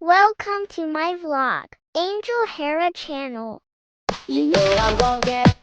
Welcome to my vlog, Angel Hera channel. You know I'm gonna get.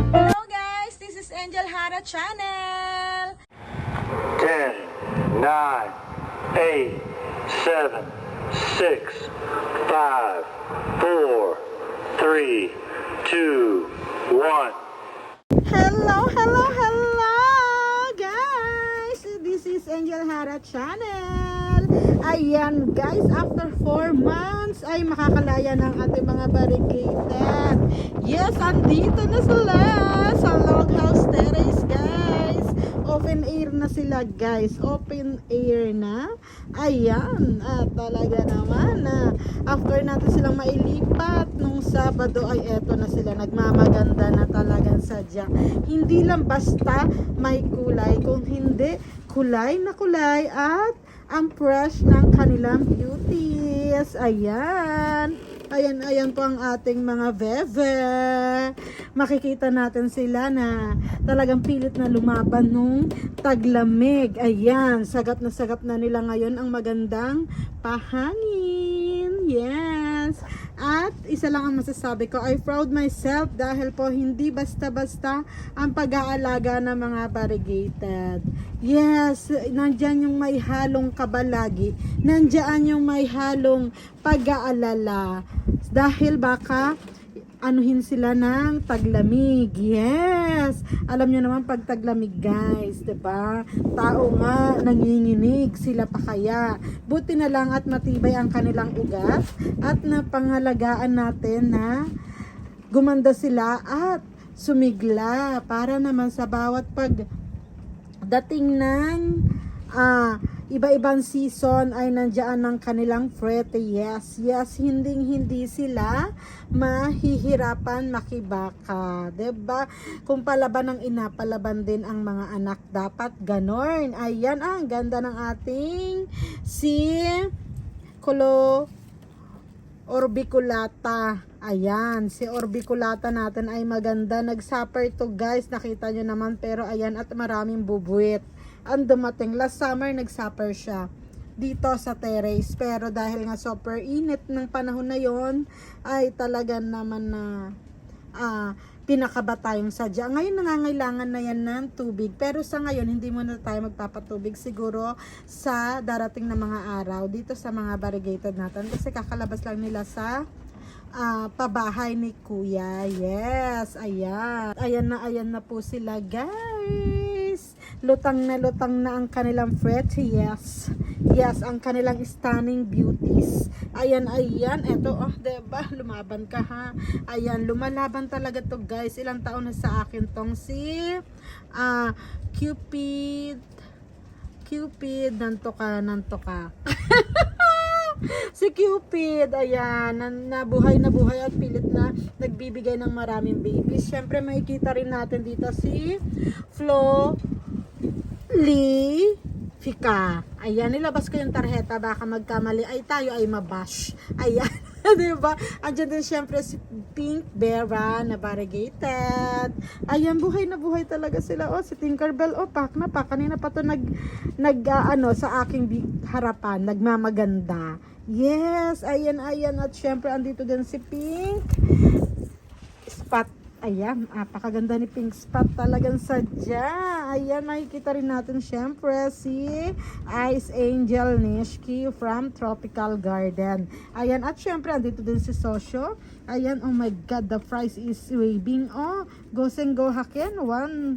Hello guys, this is Angel Hara channel. 10, 9, 8, 7, 6, 5, 4, 3, 2, 1. Hello guys. This is Angel Hara channel. Ayan guys, after 4 months ay makakalaya ng ating mga barricaded. Yes, andito na sila sa Loghouse Terrace guys. Open air na sila guys. Open air na. Ayan. Talaga naman after natin silang mailipat nung Sabado ay eto na sila. Nagmamaganda na talagang sadya. Hindi lang basta may kulay. Kung hindi, kulay na kulay at ang fresh ng kanilang beauties. Ayan. Ayan po ang ating mga veve. Makikita natin sila na talagang pilit na lumaban nung taglamig. Ayan, sagat na nila ngayon ang magandang pahangin. Yes. At isa lang ang masasabi ko, I proud myself dahil po hindi basta-basta ang pag-aalaga ng mga variegated. Yes, nandyan yung may halong kabalagi. Nandyan yung may halong pag-aalala. Dahil baka anuhin sila ng taglamig. Yes. Alam nyo naman pag taglamig guys, 'di ba? Tao nga nanginginig, sila pa kaya. Buti na lang at matibay ang kanilang ugat at napangalagaan natin na gumanda sila at sumigla para naman sa bawat dating ng iba-ibang season ay nandiyan ng kanilang fruit. Yes, hindi sila mahihirapan makibaka. 'Di ba? Kung palaban ng ina, palaban din ang mga anak. Dapat ganon. Ayan, ang ganda ng ating si orbiculata. Ayan, si orbiculata natin ay maganda. Nag-suffer to guys, nakita nyo naman. Pero ayan, at maraming bubuwit ang dumating. Last summer, nag-suffer siya dito sa terrace. Pero dahil nga super init ng panahon na yon ay talaga naman na pinakaba tayong sadya. Ngayon nangangailangan na yan ng tubig. Pero sa ngayon, hindi muna tayo magpapatubig. Siguro sa darating na mga araw dito sa mga variegated natin. Kasi kakalabas lang nila sa pabahay ni Kuya. Yes, ayan. Ayan na po sila guys. Lutang na ang kanilang fruit. Yes, ang kanilang stunning beauties. Ayan. Eto, diba? Lumaban ka ha. Ayan, lumalaban talaga to guys. Ilang taon na sa akin tong si Cupid, nanto ka. Si Cupid, ayan, nabuhay at pilit na nagbibigay ng maraming babies. Syempre makikita rin natin dito si Fika. Ayan, nilabas ko yung tarjeta, baka magkamali ay tayo ay mabash. Ayan, di ba? Andiyan din syempre si Pink Vera na variegated. Ayan, buhay na buhay talaga sila. Oh, si Tinkerbell, oh, pak na pak. Kanina pa to sa aking harapan, nagmamaganda. Yes, ayan. At syempre, andito din si Pink Spot. Ayan, napakaganda ni Pink Spot, talagang sadya. Ayan, makikita rin natin syempre si Ice Angel Nishki from Tropical Garden. Ayan, at syempre andito din si Sosyo. Ayan, oh my god, the price is waving. Oh, go sing go haken, one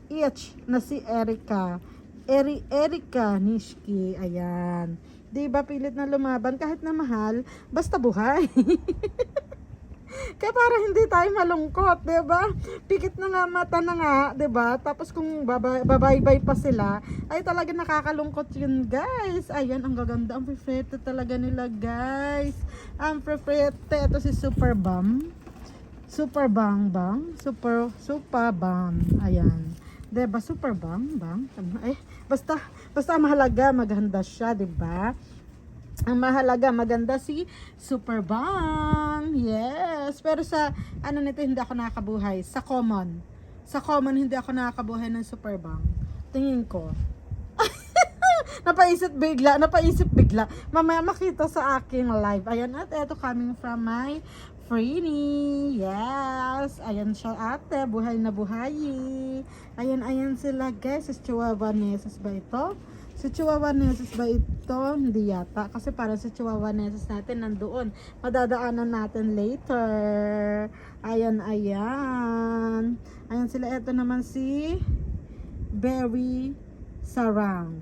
each na si Erika. Erika Nishki. Ayan, diba pilit na lumaban kahit na mahal, basta buhay. Kaya para hindi tayo malungkot, 'di ba? Pikit na nga mata na nga, 'di ba? Tapos kung babaybay pa sila, ay talaga nakakalungkot 'yun, guys. Ayan, ang gaganda, ang perfect talaga nila, guys. Ang perfect, ito si Super Bang. Super Bang. Ayan. 'Di ba Super Bang? Basta mahalaga maganda siya, 'di ba? Ang mahalaga, maganda si Super Bang. Yes. Pero sa, nito, hindi ako nakakabuhay. Sa common, hindi ako nakakabuhay ng Super Bang. Tingin ko. Napaisip bigla. Mamaya makita sa aking live. Ayan, at eto coming from my Freeney. Yes. Ayan siya, ate. Buhay na buhay. Ayan sila, guys. Si Chihuahua Nesses ba ito? Si Chihuahua Nesses ba ito? Hindi yata. Kasi para sa Chihuahua Nesses natin nandoon. Madadaanan natin later. Ayan. Ayan sila. Ito naman si Berry Sarang.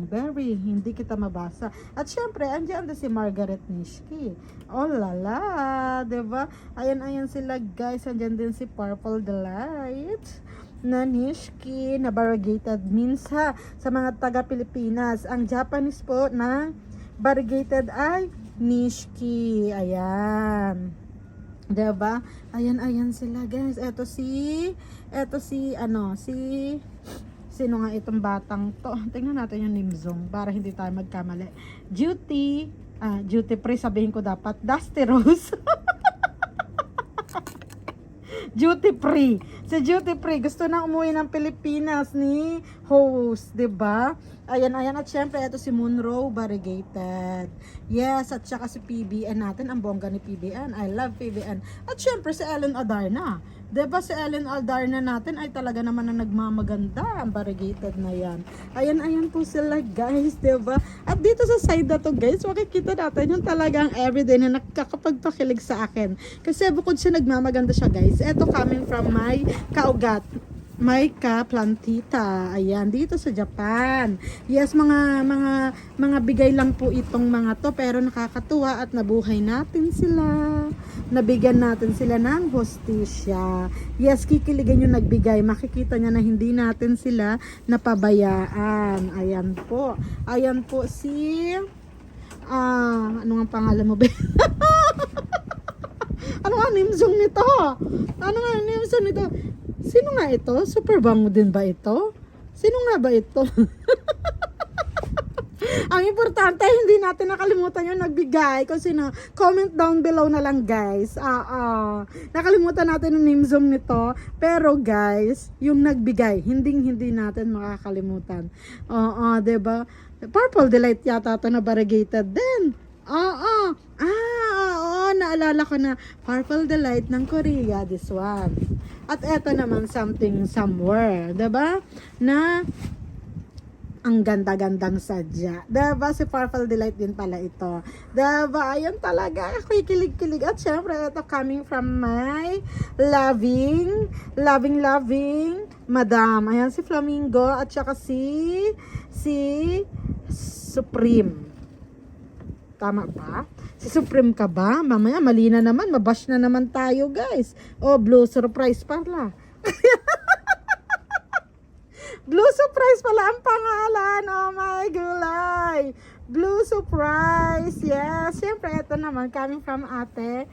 Berry. Hindi kita mabasa. At syempre, andyan si Margaret Nishki. Oh lala. Diba? Ayan sila, guys. Andyan din si Purple Delight na Nishki na variegated means sa mga taga Pilipinas. Ang Japanese po na variegated ay Nishki. Ayan. Diba? Ayan sila, guys. Ito si sino nga itong batang to? Tingnan natin yung Nimzong para hindi tayo magkamali. Duty free sabihin ko dapat. Dusty Rose. Duty free. Si Duty free gusto na umuwi ng Pilipinas ni host, 'di ba? Ayan at syempre ito si Monroe variegated. Yes, at saka si PBN natin, ang bongga ni PBN. I love PBN. At syempre si Ellen Adarna. 'Di ba si Ellen Adarna natin ay talaga naman na nagmamaganda, ang variegated na 'yan. Ayan po sila, guys, 'di ba? At dito sa side na to, guys, makikita natin yung talagang everyday na nakakapagpakilig sa akin. Kasi bukod siya nagmamaganda siya, guys. Ito coming from my kaugat. Maika Plantita. Ayan, dito sa Japan. Yes, mga bigay lang po itong mga to, pero nakakatuwa at nabuhay natin sila. Nabigyan natin sila ng hostisya. Yes, kikiligan yung nagbigay. Makikita niya na hindi natin sila napabayaan. Ayan po si ano nga pangalan mo, Ben? Ano nga nimzong nito? Sino nga ito? Super Bang din ba ito? Sino nga ba ito? Ang importante, hindi natin nakalimutan yung nagbigay. Kung sino, comment down below na lang, guys. Nakalimutan natin yung name zoom nito. Pero guys, yung nagbigay, hindi natin makakalimutan. Diba? Purple Delight yata ito na variegated din. Naalala ko na Purple Delight ng Korea, this one. At eto naman something somewhere, 'di ba? Na ang ganda-gandang sadya. 'Di ba si Purple Delight din pala ito. 'Di ba? Ayun talaga, kikilig-kilig. At syempre ito coming from my loving madam. Ayan si Flamingo at saka si Supreme. Tama ba? Si Supreme ka ba? Mamaya mali na naman, mabash na naman tayo, guys. Blue surprise pala. Blue surprise pala ang pangalan. Oh my gulay. Blue surprise. Yes, siyempre ito naman coming from ate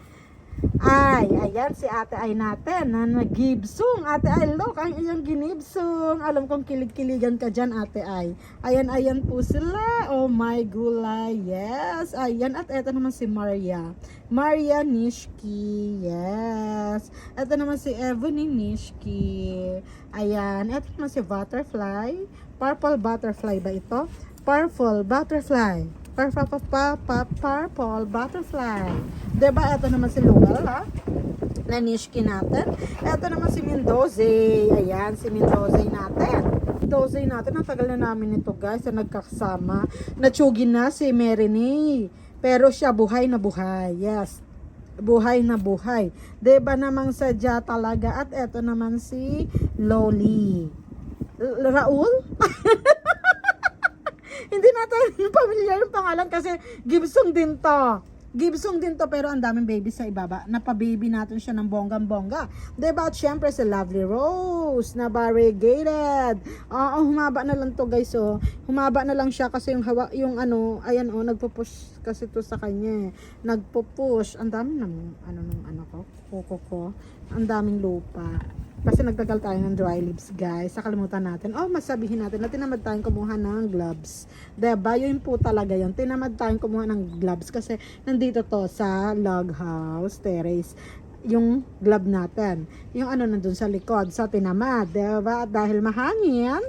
Ayan si ate ay natin na nagibsong. Ate ay, look, ang iyong ginibsong. Alam kong kilig-kiligan ka dyan, ate ay. Ayan po sila. Oh my gulay, yes. Ayan, at eto naman si Maria. Maria Nishki, yes. Eto naman si Ebony Nishki. Ayan, eto naman si Butterfly. Purple Butterfly ba ito? Purple Butterfly. Purple Butterfly. Diba? Ito naman si Luel, ha? Na Nishki natin. Ito naman si Mendoza. Ayan, si Mendoza natin. Mendoza natin. Ang tagal na namin ito, guys, na nagkakasama. Natsugi na si Marinee. Pero siya buhay na buhay. Yes. Buhay na buhay. Diba namang sadya talaga. At ito naman si Loli. Raul? Hindi natin familiar yung pangalan kasi Gibson din to. Gibson din to, pero ang daming baby sa ibaba. Napababy natin siya ng bonggang-bongga. Diba? At syempre si Lovely Rose na variegated. Humaba na lang to, guys. Oh. Humaba na lang siya kasi yung ano, ayan oh, nagpo-push kasi to sa kanya. Nagpo-push. Ang dami ng kuko ko. Ang daming lupa. Kasi nagtagal tayo ng dry leaves, guys. Sakalimutan natin. Masabihin natin na tinamad tayong kumuha ng gloves. Diba? Yun po talaga yun. Tinamad tayong kumuha ng gloves kasi nandito to sa log house terrace. Yung glove natin. Yung ano nandun sa likod, sa tinamad. Diba? At dahil mahangin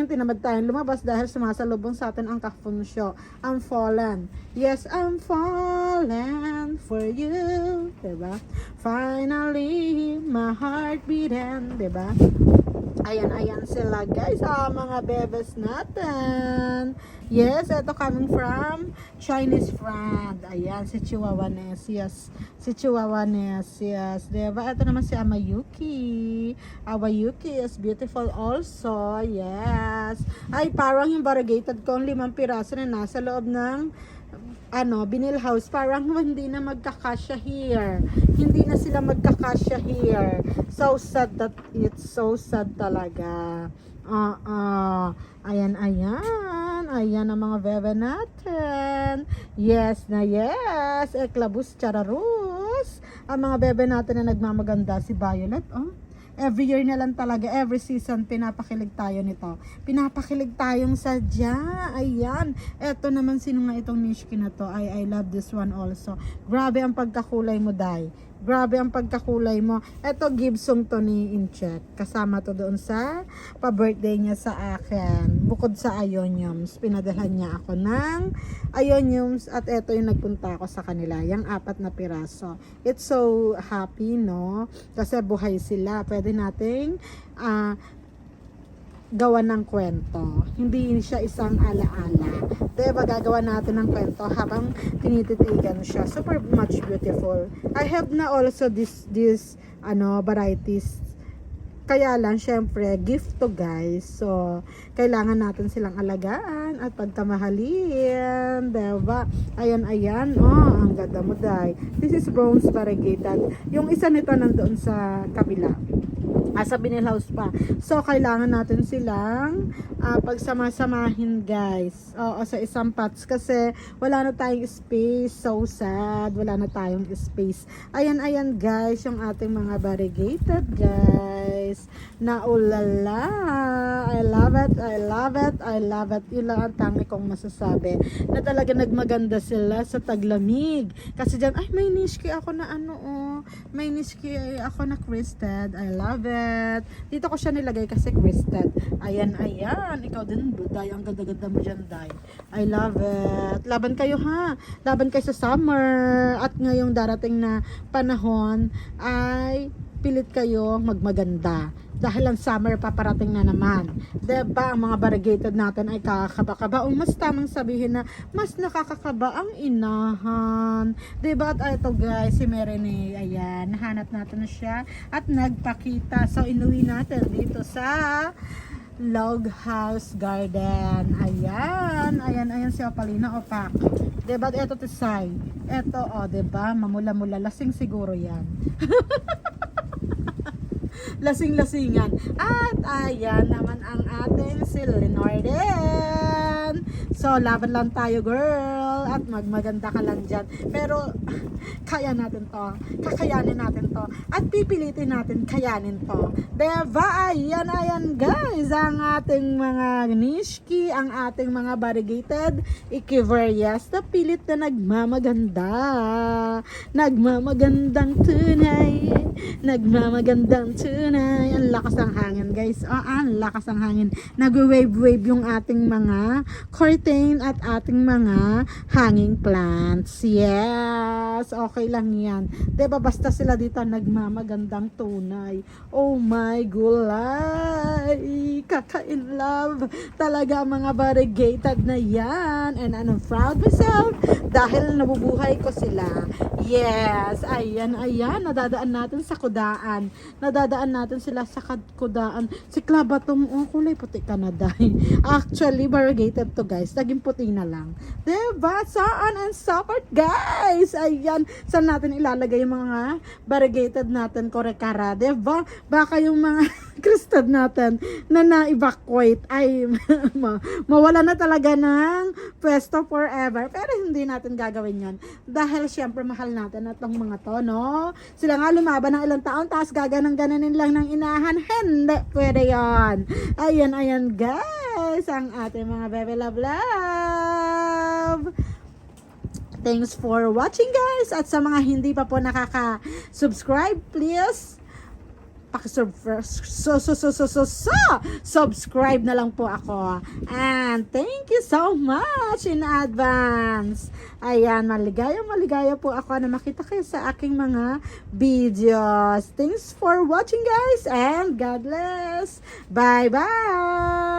tinamad tayong lumabas dahil sumasalubong sa atin ang kapunsyo. I'm fallen. Yes, I'm fallen for you. Diba? Finally, my heart beating. Diba? Ayan sila, guys. Mga bebes natin. Yes, ito coming from Chinese friend. Ayan, si Chihuahua Nesias. Diba? Ito naman si Amayuki. Amayuki is beautiful also. Yes. Ay, parang yung variegated ko, 5 piraso na nasa loob ng binil house, parang hindi na magkakasya here. Hindi na sila magkakasya here. So sad that it's so sad talaga. Ayan ang mga bebe natin. Yes na yes. Eklabus chararus. Ang mga bebe natin na nagmamaganda si Violet. Every year na lang talaga, every season, pinapakilig tayo nito. Pinapakilig tayong sadya. Ayan. Eto naman, sino nga itong Nishki na to? I love this one also. Grabe ang pagkakulay mo, Day. Grabe ang pagkakulay mo. Eto, Gibson to ni Incheck. Kasama to doon sa pa-birthday niya sa akin. Bukod sa Ioniums, pinadalhan niya ako ng Ioniums at eto yung nagpunta ako sa kanila. Yung 4 na piraso. It's so happy, no? Kasi buhay sila. Pwede nating gawa ng kwento. Hindi siya isang ala-ala. Diba, gagawa natin ng kwento habang tinititigan siya. Super much beautiful. I have na also this varieties. Kaya lang, syempre, gift to, guys. So, kailangan natin silang alagaan at pagkamahalin. Diba? Ayan. Ang ganda mo, Day. This is bronze variegated. Yung isa nito nandoon sa kabila. Sa binil house pa. So, kailangan natin silang pagsama-samahin, guys. Sa isang pots kasi wala na tayong space. So sad. Wala na tayong space. Ayan, guys. Yung ating mga variegated, guys. Na ulala. I love it. Yun lang ang tangi kong masasabi. Na talaga nagmaganda sila sa taglamig. Kasi dyan, may Nishki ako na may Nishki ako na crested. I love it. Dito ko siya nilagay kasi crested. Ayan. Ikaw din, Day. Ang ganda-ganda mo dyan, Day. I love it. Laban kayo, ha? Laban kayo sa summer. At ngayong darating na panahon ay pilit kayo magmaganda. Dahil ang summer paparating na naman. Diba, ang mga variegated natin ay kakakaba-kaba. O mas tamang sabihin na mas nakakakaba ang inahan. Diba, at ito, guys, si Marinee, ayan, nahanap natin na siya at nagpakita. So, inuwi natin dito sa log house garden. Ayan si Opalina Opak. Diba, ito Tisay. Ito, diba, mamula-mula. Lasing siguro yan. Lasing-lasingan. At ayan naman ang ating si Leonarden. So, laban lang tayo, girl. At magmaganda ka lang dyan. Pero, Kaya natin to. Kakayanin natin to. At pipilitin natin kayanin to. Diba? Ayan guys. Ang ating mga nishki, ang ating mga variegated Echeveria. Pilit na nagmamaganda. Nagmamagandang tunay. Nagmamagandang tunay. Ang lakas ng hangin guys. Ang lakas ng hangin. Nag-wave-wave yung ating mga curtain at ating mga hanging plants. Yes. Okay lang yan. Diba basta sila dito nagmamagandang tunay. Oh my gulay. Kaka-in love. Talaga mga variegated na yan. And I'm proud myself dahil nabubuhay ko sila. Yes. Ayan. Nadadaan natin sa kudaan. Nadadaan natin sila sa kudaan. Si Clabatom, kulay puti ka na dahil. Actually, variegated to guys. Naging puti na lang. Diba? Saan and support guys? Ayan. Saan natin ilalagay yung mga variegated natin, korekara? Diba? Baka yung mga crusted natin na na-evacuate ay mawala na talaga ng pwesto forever. Pero hindi natin gagawin yan. Dahil syempre mahal natin itong mga to, no? Sila nga lumaban ng ilang taon tapos gaganang-gananin lang ng inahan. Hindi pwede yan. Ayan guys. Ang ating mga bebe love. Thanks for watching guys. At sa mga hindi pa po nakaka-subscribe, please subscribe na lang po ako. And thank you so much in advance. Ayan, maligaya po ako na makita kayo sa aking mga videos. Thanks for watching guys and God bless. Bye bye.